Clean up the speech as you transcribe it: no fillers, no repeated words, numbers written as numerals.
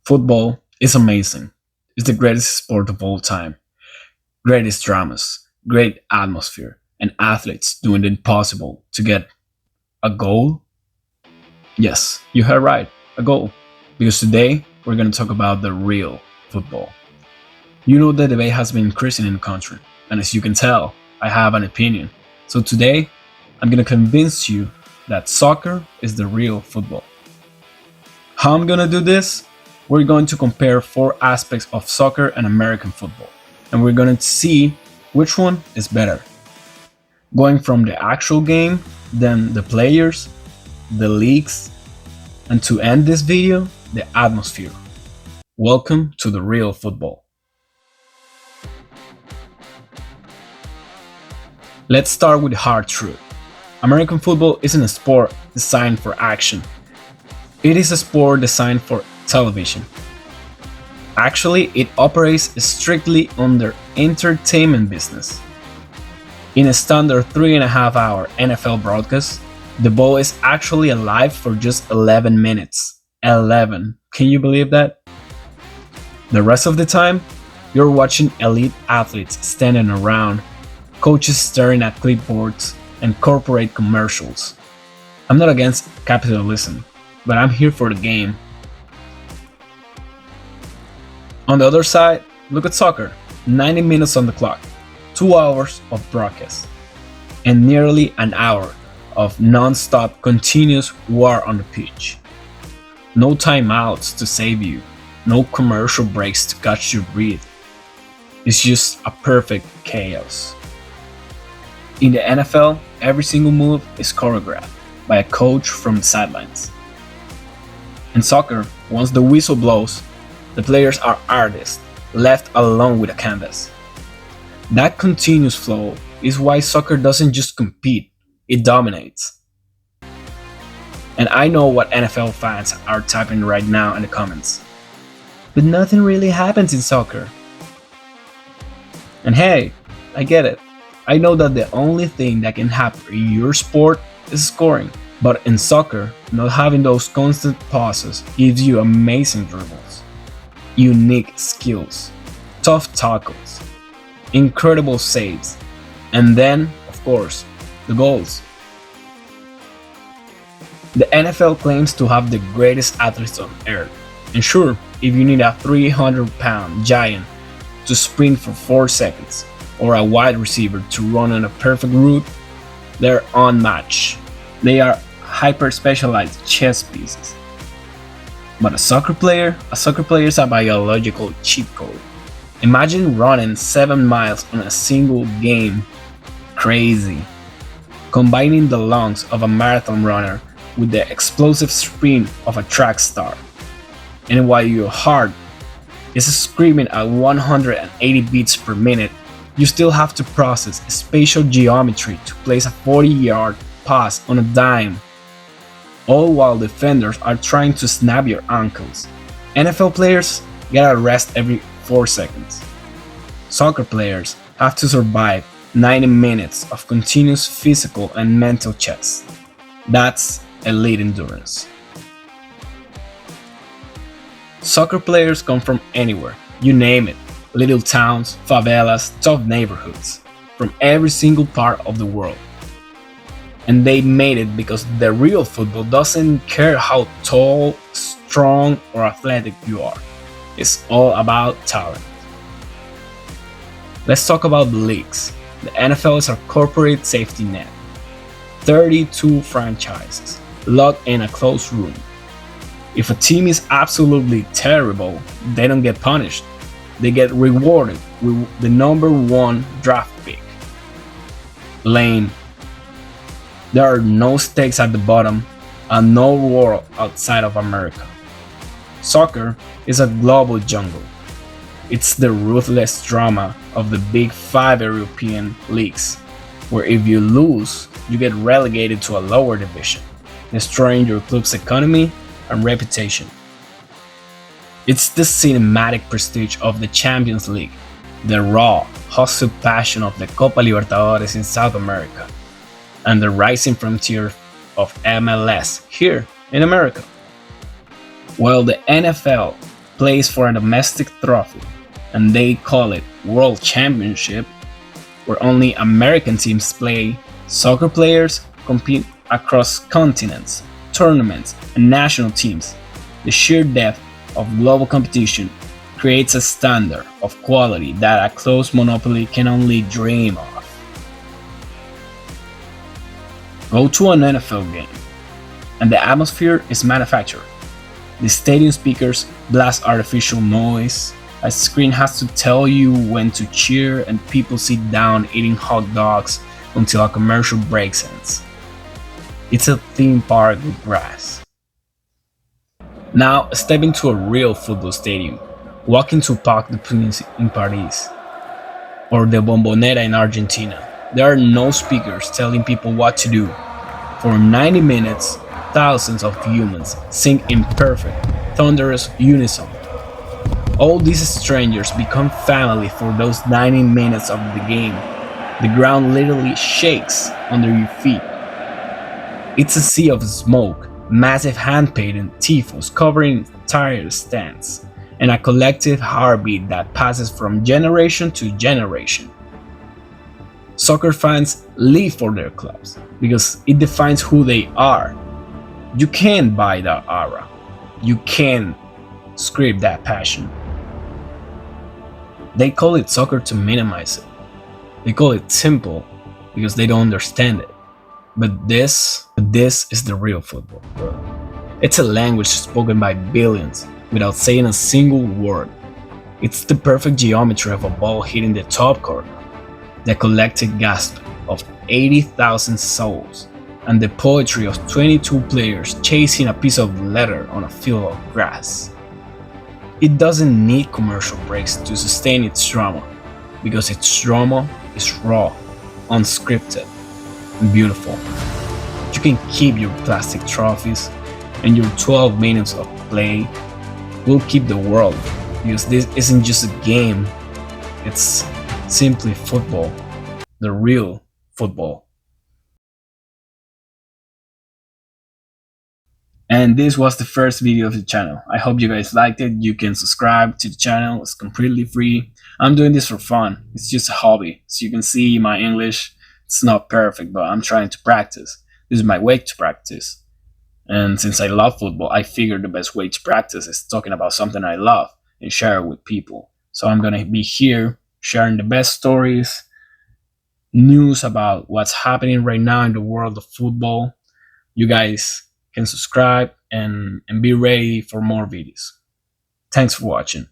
Football is amazing. It's the greatest sport of all time. Greatest dramas, great atmosphere, and athletes doing the impossible to get a goal. Yes, you heard right, a goal. Because today we're going to talk about the real football. You know the debate has been increasing in the country, and as you can tell, I have an opinion. So today I'm going to convince you that soccer is the real football. How I'm going to do this? We're going to compare four aspects of soccer and American football, and we're going to see which one is better. Going from the actual game, then the players, the leagues, and to end this video, the atmosphere. Welcome to the real football. Let's start with the hard truth. American football isn't a sport designed for action. It is a sport designed for television. Actually, it operates strictly under entertainment business. In a standard 3.5 hour NFL broadcast, the ball is actually alive for just 11 minutes. 11. Can you believe that? The rest of the time, you're watching elite athletes standing around, coaches staring at clipboards, and corporate commercials. I'm not against capitalism, but I'm here for the game. On the other side, look at soccer. 90 minutes on the clock, 2 hours of broadcast, and nearly an hour of non-stop continuous war on the pitch. No timeouts to save you, no commercial breaks to catch your breath. It's just a perfect chaos. In the NFL, every single move is choreographed by a coach from the sidelines. In soccer, once the whistle blows, the players are artists, left alone with a canvas. That continuous flow is why soccer doesn't just compete, it dominates. And I know what NFL fans are typing right now in the comments. But nothing really happens in soccer. And hey, I get it. I know that the only thing that can happen in your sport is scoring. But in soccer, not having those constant pauses gives you amazing dribbles, unique skills, tough tackles, incredible saves, and then, of course, the goals. The NFL claims to have the greatest athletes on earth. And sure, if you need a 300-pound giant to sprint for 4 seconds, or a wide receiver to run on a perfect route, they're unmatched. They are hyper specialized chess pieces. But a soccer player is a biological cheat code. Imagine running 7 miles on a single game. Crazy. Combining the lungs of a marathon runner with the explosive sprint of a track star. And while your heart is screaming at 180 beats per minute, you still have to process spatial geometry to place a 40-yard pass on a dime, all while defenders are trying to snap your ankles. NFL players get a rest every 4 seconds. Soccer players have to survive 90 minutes of continuous physical and mental chess. That's elite endurance. Soccer players come from anywhere, you name it. Little towns, favelas, tough neighborhoods, from every single part of the world. And they made it because the real football doesn't care how tall, strong, or athletic you are. It's all about talent. Let's talk about the leagues. The NFL is our corporate safety net. 32 franchises, locked in a closed room. If a team is absolutely terrible, they don't get punished. They get rewarded with the number 1 draft pick. Lame. There are no stakes at the bottom and no war outside of America. Soccer is a global jungle. It's the ruthless drama of the big 5 European leagues, where if you lose, you get relegated to a lower division, destroying your club's economy and reputation. It's the cinematic prestige of the Champions League, the raw, hostile passion of the Copa Libertadores in South America, and the rising frontier of MLS here in America. While the NFL plays for a domestic trophy, and they call it World Championship, where only American teams play. Soccer players compete across continents, tournaments, and national teams. The sheer depth of global competition creates a standard of quality that a closed monopoly can only dream of. Go to an NFL game, and the atmosphere is manufactured. The stadium speakers blast artificial noise, a screen has to tell you when to cheer, and people sit down eating hot dogs until a commercial break ends. It's a theme park with grass. Now, step into a real football stadium. Walk into Parc des Princes in Paris or the Bombonera in Argentina. There are no speakers telling people what to do. For 90 minutes, thousands of humans sing in perfect, thunderous unison. All these strangers become family for those 90 minutes of the game. The ground literally shakes under your feet. It's a sea of smoke, massive hand-painted tifos covering entire stands, and a collective heartbeat that passes from generation to generation. Soccer fans live for their clubs because it defines who they are. You can't buy that aura. You can't script that passion. They call it soccer to minimize it. They call it simple because they don't understand it. But this is the real football, bro. It's a language spoken by billions without saying a single word. It's the perfect geometry of a ball hitting the top corner, the collective gasp of 80,000 souls, and the poetry of 22 players chasing a piece of leather on a field of grass. It doesn't need commercial breaks to sustain its drama, because its drama is raw, unscripted, and beautiful. You can keep your plastic trophies, and your 12 minutes of play will keep the world, because this isn't just a game, it's simply football, the real football. And this was the first video of the channel. I hope you guys liked it. You can subscribe to the channel, it's completely free. I'm doing this for fun, it's just a hobby. So you can see my English, it's not perfect, but I'm trying to practice. This is my way to practice. And since I love football, I figured the best way to practice is talking about something I love and share it with people. So I'm gonna be here sharing the best stories, news about what's happening right now in the world of football. You guys can subscribe and be ready for more videos. Thanks for watching.